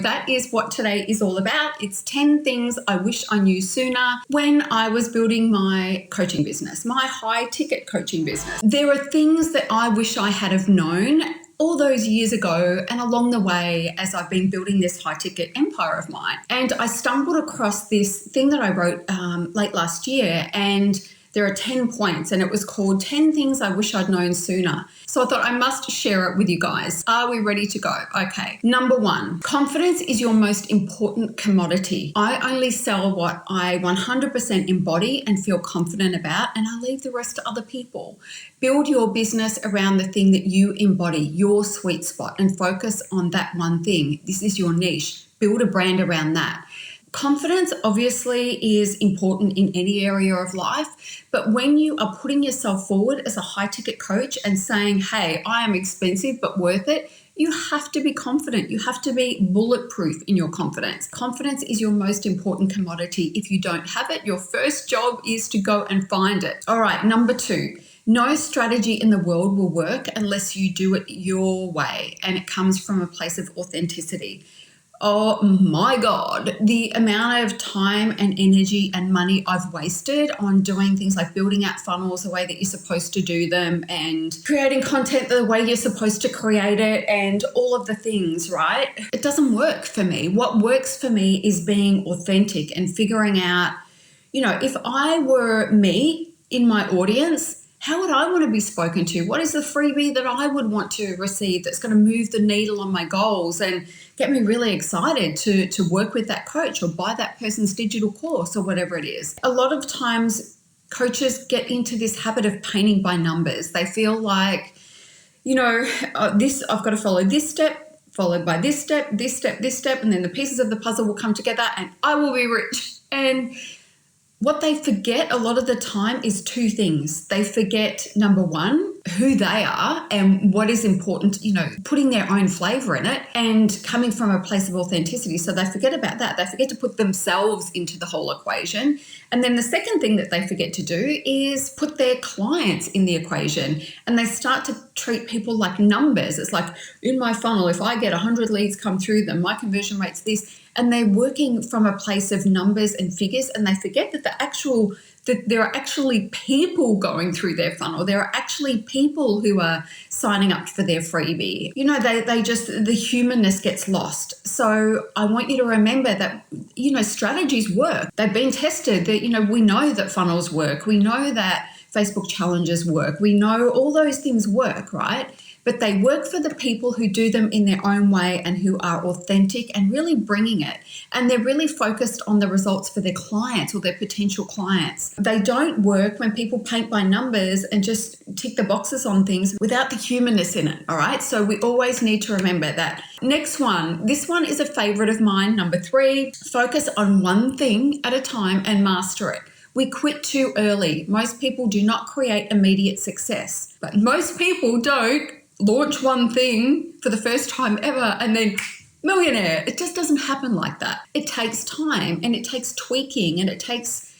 that is what today is all about. It's 10 things I wish I knew sooner when I was building my coaching business, my high ticket coaching business. There are things that I wish I had have known all those years ago and along the way as I've been building this high ticket empire of mine. And I stumbled across this thing that I wrote late last year, and there are 10 points, and it was called 10 Things I Wish I'd Known Sooner. So I thought I must share it with you guys. Are we ready to go? Okay. Number 1, confidence is your most important commodity. I only sell what I 100% embody and feel confident about, and I leave the rest to other people. Build your business around the thing that you embody, your sweet spot, and focus on that one thing. This is your niche. Build a brand around that. Confidence obviously is important in any area of life, but when you are putting yourself forward as a high ticket coach and saying, hey, I am expensive but worth it, you have to be confident. You have to be bulletproof in your confidence. Confidence is your most important commodity. If you don't have it, your first job is to go and find it. All right, number 2. No strategy in the world will work unless you do it your way, and it comes from a place of authenticity. Oh my God, the amount of time and energy and money I've wasted on doing things like building out funnels the way that you're supposed to do them and creating content the way you're supposed to create it and all of the things, right? It doesn't work for me. What works for me is being authentic and figuring out, if I were me in my audience, how would I want to be spoken to? What is the freebie that I would want to receive that's going to move the needle on my goals and get me really excited to work with that coach or buy that person's digital course or whatever it is? A lot of times coaches get into this habit of painting by numbers. They feel like, I've got to follow this step, followed by this step, this step, this step, and then the pieces of the puzzle will come together and I will be rich. And what they forget a lot of the time is 2 things. They forget, number 1, who they are and what is important, putting their own flavor in it and coming from a place of authenticity. So they forget about that. They forget to put themselves into the whole equation. And then the second thing that they forget to do is put their clients in the equation, and they start to treat people like numbers. It's like, in my funnel, if I get 100 leads come through them, my conversion rate's this. And they're working from a place of numbers and figures, and they forget that there are actually people going through their funnel. There are actually people who are signing up for their freebie. The humanness gets lost. So I want you to remember that, strategies work. They've been tested. That, we know that funnels work. We know that Facebook challenges work. We know all those things work, right? But they work for the people who do them in their own way and who are authentic and really bringing it. And they're really focused on the results for their clients or their potential clients. They don't work when people paint by numbers and just tick the boxes on things without the humanness in it, all right? So we always need to remember that. Next one, this one is a favorite of mine, number 3, focus on one thing at a time and master it. We quit too early. Most people do not create immediate success, but most people don't launch one thing for the first time ever and then millionaire. It just doesn't happen like that. It takes time and it takes tweaking and it takes,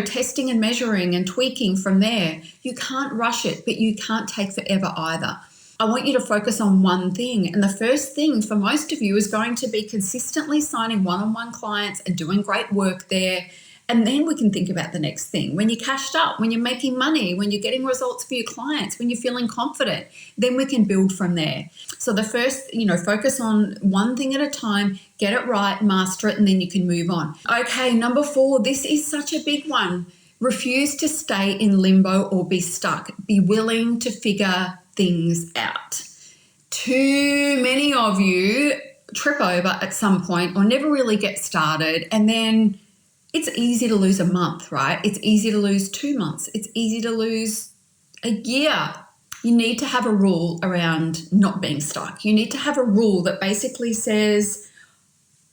testing and measuring and tweaking from there. You can't rush it, but you can't take forever either. I want you to focus on one thing. And the first thing for most of you is going to be consistently signing one-on-one clients and doing great work there. And then we can think about the next thing. When you're cashed up, when you're making money, when you're getting results for your clients, when you're feeling confident, then we can build from there. So the first, focus on one thing at a time, get it right, master it, and then you can move on. Okay, number 4, this is such a big one. Refuse to stay in limbo or be stuck. Be willing to figure things out. Too many of you trip over at some point or never really get started, and then it's easy to lose a month, right? It's easy to lose 2 months. It's easy to lose a year. You need to have a rule around not being stuck. You need to have a rule that basically says,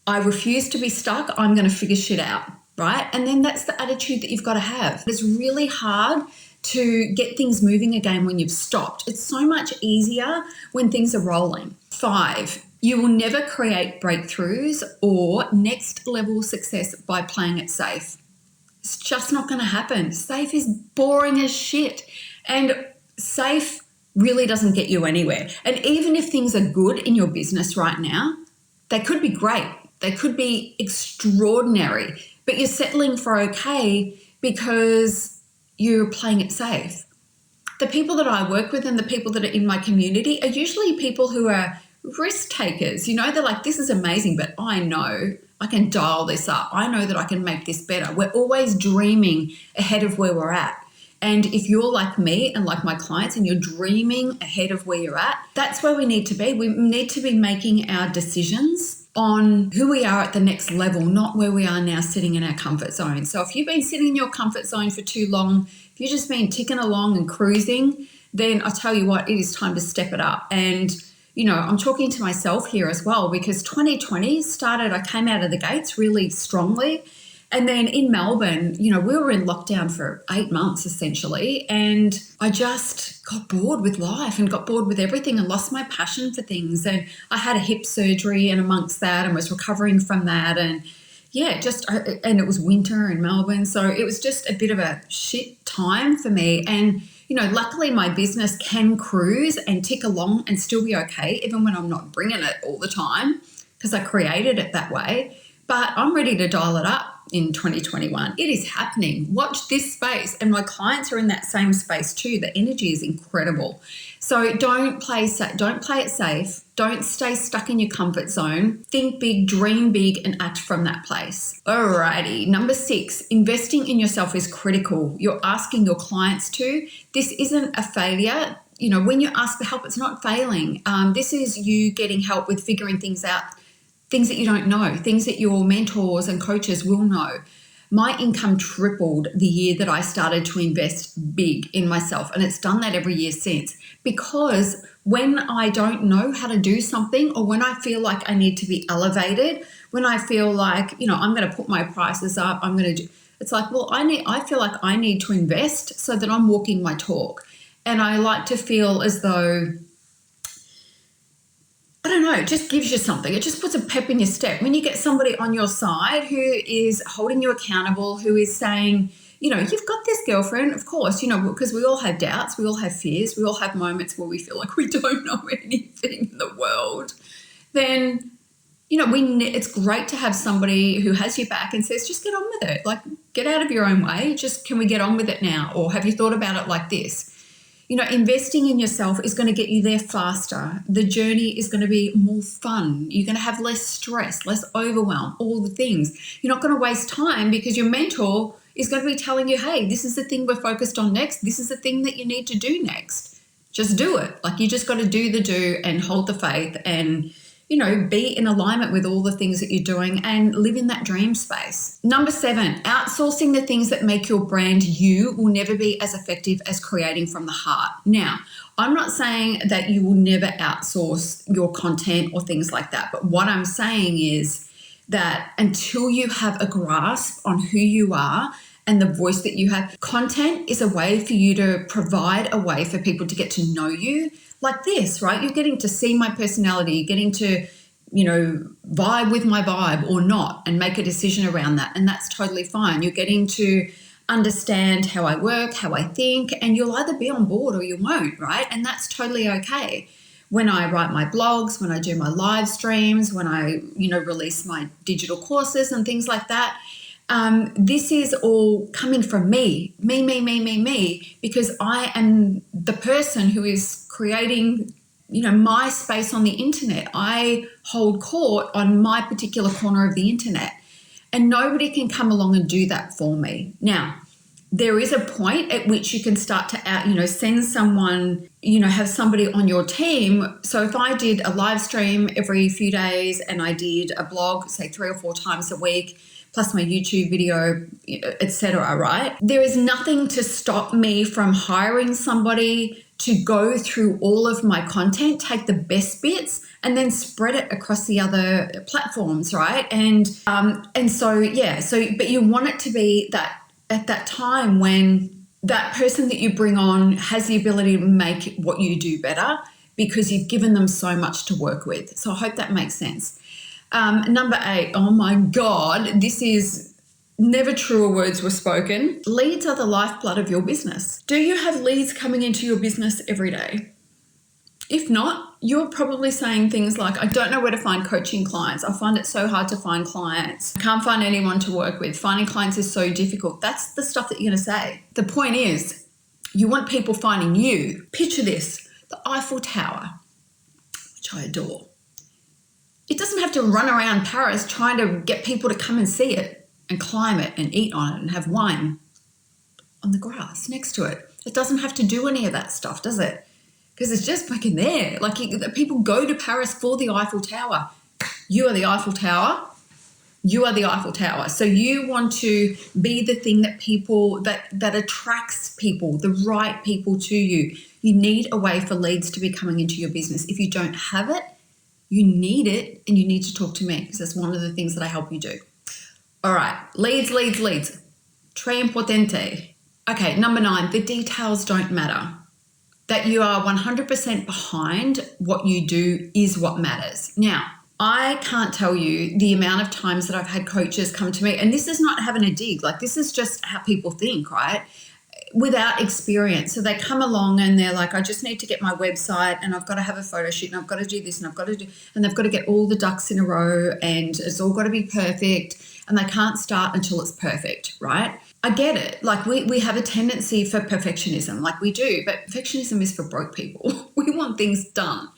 I refuse to be stuck. I'm going to figure shit out, right? And then that's the attitude that you've got to have. It's really hard to get things moving again when you've stopped. It's so much easier when things are rolling. 5, you will never create breakthroughs or next level success by playing it safe. It's just not going to happen. Safe is boring as shit. And safe really doesn't get you anywhere. And even if things are good in your business right now, They could be great. They could be extraordinary, but you're settling for okay because you're playing it safe. The people that I work with and the people that are in my community are usually people who are risk takers. They're like, this is amazing, but I know I can dial this up. I know that I can make this better. We're always dreaming ahead of where we're at. And if you're like me and like my clients and you're dreaming ahead of where you're at, that's where we need to be. We need to be making our decisions on who we are at the next level, not where we are now sitting in our comfort zone. So if you've been sitting in your comfort zone for too long, if you've just been ticking along and cruising, then I tell you what, it is time to step it up. And I'm talking to myself here as well, because 2020 started, I came out of the gates really strongly. And then in Melbourne, we were in lockdown for 8 months essentially. And I just got bored with life and got bored with everything and lost my passion for things. And I had a hip surgery and amongst that and was recovering from that. And and it was winter in Melbourne. So it was just a bit of a shit time for me. And luckily my business can cruise and tick along and still be okay, even when I'm not bringing it all the time, because I created it that way. But I'm ready to dial it up in 2021. It is happening. Watch this space. And my clients are in that same space too. The energy is incredible. So don't play it safe. Don't stay stuck in your comfort zone. Think big, dream big, and act from that place. Alrighty. Number 6, investing in yourself is critical. You're asking your clients to. This isn't a failure. When you ask for help, it's not failing. This is you getting help with figuring things out, things that you don't know, things that your mentors and coaches will know. My income tripled the year that I started to invest big in myself, and it's done that every year since. Because when I don't know how to do something, or when I feel like I need to be elevated, when I feel like, I'm going to put my prices up, it's like, well, I feel like I need to invest so that I'm walking my talk. And I like to feel as though, I don't know, it just gives you something. It just puts a pep in your step. When you get somebody on your side who is holding you accountable, who is saying, you've got this, girlfriend, of course, because we all have doubts, we all have fears, we all have moments where we feel like we don't know anything in the world. Then, it's great to have somebody who has your back and says, just get on with it. Like, get out of your own way. Just, can we get on with it now? Or have you thought about it like this? Investing in yourself is going to get you there faster. The journey is going to be more fun. You're going to have less stress, less overwhelm, all the things. You're not going to waste time because your mentor is going to be telling you, hey, this is the thing we're focused on next. This is the thing that you need to do next. Just do it. Like, you just got to do the do and hold the faith and, be in alignment with all the things that you're doing and live in that dream space. Number 7, outsourcing the things that make your brand you will never be as effective as creating from the heart. Now, I'm not saying that you will never outsource your content or things like that, but what I'm saying is that until you have a grasp on who you are and the voice that you have, content is a way for you to provide a way for people to get to know you. Like this, right? You're getting to see my personality, you're getting to, vibe with my vibe or not and make a decision around that. And that's totally fine. You're getting to understand how I work, how I think, and you'll either be on board or you won't, right? And that's totally okay. When I write my blogs, when I do my live streams, when I, release my digital courses and things like that, this is all coming from me, because I am the person who is creating, my space on the internet. I hold court on my particular corner of the internet, and nobody can come along and do that for me. Now, there is a point at which you can start to send someone, have somebody on your team. So if I did a live stream every few days and I did a blog, say 3 or 4 times a week, plus my YouTube video, etc., right? There is nothing to stop me from hiring somebody to go through all of my content, take the best bits, and then spread it across the other platforms, right? But you want it to be that at that time when that person that you bring on has the ability to make what you do better because you've given them so much to work with. So I hope that makes sense. Number 8, oh my God, this is never truer words were spoken. Leads are the lifeblood of your business. Do you have leads coming into your business every day? If not, you're probably saying things like, I don't know where to find coaching clients. I find it so hard to find clients. I can't find anyone to work with. Finding clients is so difficult. That's the stuff that you're going to say. The point is, you want people finding you. Picture this, the Eiffel Tower, which I adore. It doesn't have to run around Paris trying to get people to come and see it and climb it and eat on it and have wine on the grass next to it. It doesn't have to do any of that stuff, does it? Because it's just fucking there. Like, people go to Paris for the Eiffel Tower. You are the Eiffel Tower. You are the Eiffel Tower. So you want to be the thing that people, that attracts people, the right people to you. You need a way for leads to be coming into your business. If you don't have it, you need it, and you need to talk to me, because that's one of the things that I help you do. All right, leads. Très importante. Okay, number 9, the details don't matter. That you are 100% behind what you do is what matters. Now, I can't tell you the amount of times that I've had coaches come to me, and this is not having a dig, like this is just how people think, right? Without experience. So they come along and they're like, I just need to get my website, and I've got to have a photo shoot, and I've got to do this, and I've got to do, and they've got to get all the ducks in a row, and it's all got to be perfect, and they can't start until it's perfect, right? I get it. Like we have a tendency for perfectionism, like we do, but perfectionism is for broke people. We want things done.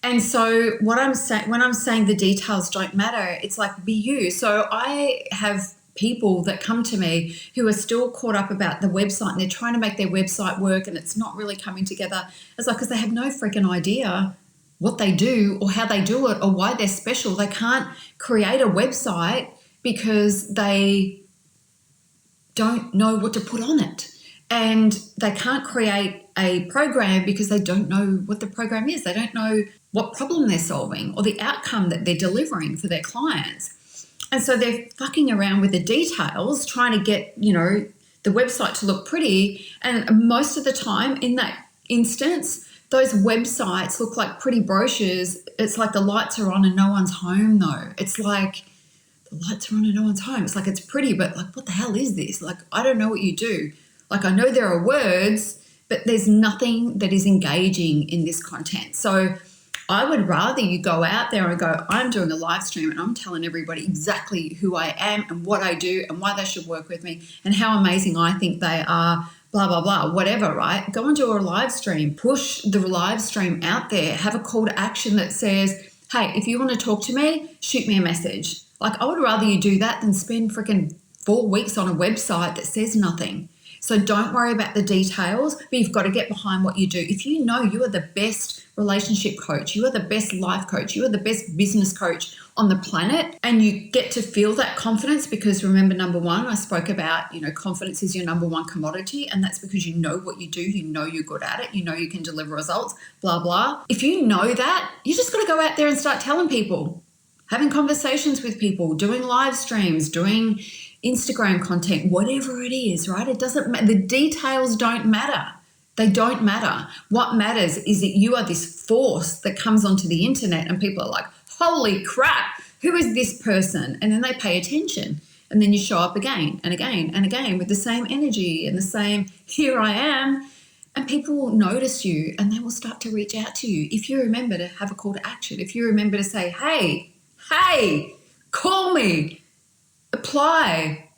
And so what I'm saying, when I'm saying the details don't matter, it's like, be you. So I have people that come to me who are still caught up about the website, and they're trying to make their website work, and it's not really coming together. It's like, because they have no freaking idea what they do or how they do it or why they're special. They can't create a website because they don't know what to put on it, and they can't create a program because they don't know what the program is. They don't know what problem they're solving or the outcome that they're delivering for their clients. And so they're fucking around with the details, trying to get, the website to look pretty. And most of the time in that instance, those websites look like pretty brochures. It's like the lights are on and no one's home though. It's like, the lights are on and no one's home. It's like, it's pretty, but like, what the hell is this? Like, I don't know what you do. Like, I know there are words, but there's nothing that is engaging in this content. So I would rather you go out there and go, I'm doing a live stream and I'm telling everybody exactly who I am and what I do and why they should work with me and how amazing I think they are, blah, blah, blah, whatever, right? Go and do a live stream, push the live stream out there, have a call to action that says, hey, if you want to talk to me, shoot me a message. Like, I would rather you do that than spend freaking 4 weeks on a website that says nothing. So don't worry about the details, but you've got to get behind what you do. If you know you are the best relationship coach, you are the best life coach, you are the best business coach on the planet, and you get to feel that confidence, because remember, number 1, I spoke about, confidence is your number 1 commodity, and that's because you know what you do, you know you're good at it, you know you can deliver results, blah, blah. If you know that, you just got to go out there and start telling people, having conversations with people, doing live streams, doing Instagram content, whatever it is, right? It doesn't matter. The details don't matter. They don't matter. What matters is that you are this force that comes onto the internet and people are like, holy crap, who is this person? And then they pay attention. And then you show up again and again and again with the same energy and the same, here I am. And people will notice you and they will start to reach out to you. If you remember to have a call to action, if you remember to say, hey, call me, apply,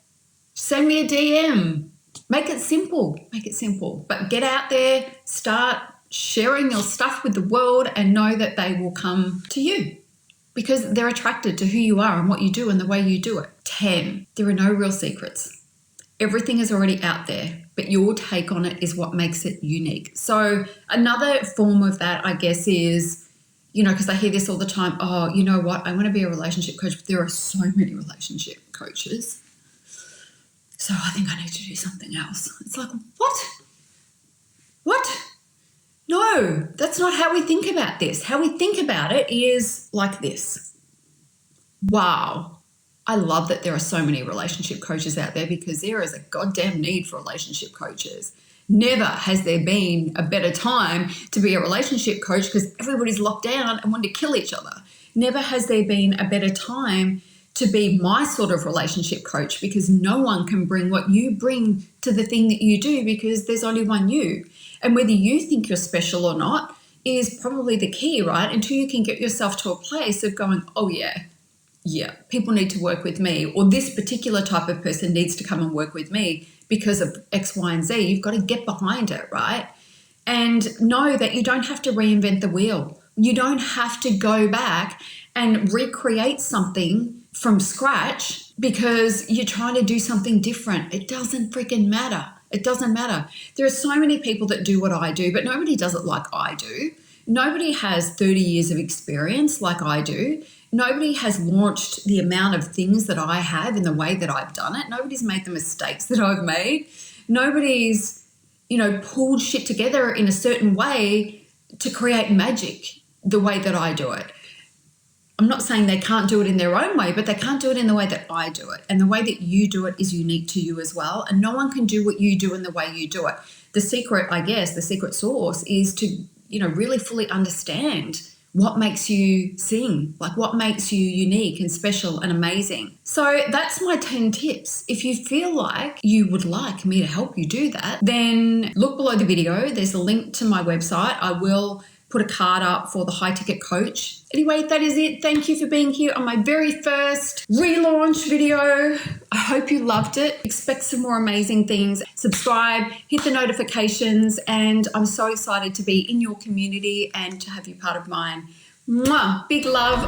send me a DM. Make it simple. But get out there, start sharing your stuff with the world, and know that they will come to you because they're attracted to who you are and what you do and the way you do it. 10, there are no real secrets. Everything is already out there, but your take on it is what makes it unique. So another form of that, I guess, is, because I hear this all the time, oh, you know what, I want to be a relationship coach, but there are so many relationship coaches. So I think I need to do something else. It's like, what? No, that's not how we think about this. How we think about it is like this. Wow. I love that there are so many relationship coaches out there, because there is a goddamn need for relationship coaches. Never has there been a better time to be a relationship coach, because everybody's locked down and want to kill each other. Never has there been a better time to be my sort of relationship coach, because no one can bring what you bring to the thing that you do, because there's only one you. And whether you think you're special or not, is probably the key, right? Until you can get yourself to a place of going, oh yeah, people need to work with me, or this particular type of person needs to come and work with me because of X, Y, and Z. You've got to get behind it, right? And know that you don't have to reinvent the wheel. You don't have to go back and recreate something from scratch because you're trying to do something different. It doesn't freaking matter. It doesn't matter. There are so many people that do what I do, but nobody does it like I do. Nobody has 30 years of experience like I do. Nobody has launched the amount of things that I have in the way that I've done it. Nobody's made the mistakes that I've made. Nobody's, pulled shit together in a certain way to create magic the way that I do it. I'm not saying they can't do it in their own way, but they can't do it in the way that I do it. And the way that you do it is unique to you as well. And no one can do what you do in the way you do it. The secret, I guess, the secret sauce is to, really fully understand what makes you sing, like what makes you unique and special and amazing. So that's my 10 tips. If you feel like you would like me to help you do that, then look below the video. There's a link to my website. I will put a card up for the high ticket coach. Anyway, that is it. Thank you for being here on my very first relaunch video. I hope you loved it. Expect some more amazing things. Subscribe, hit the notifications, and I'm so excited to be in your community and to have you part of mine. Mwah! Big love.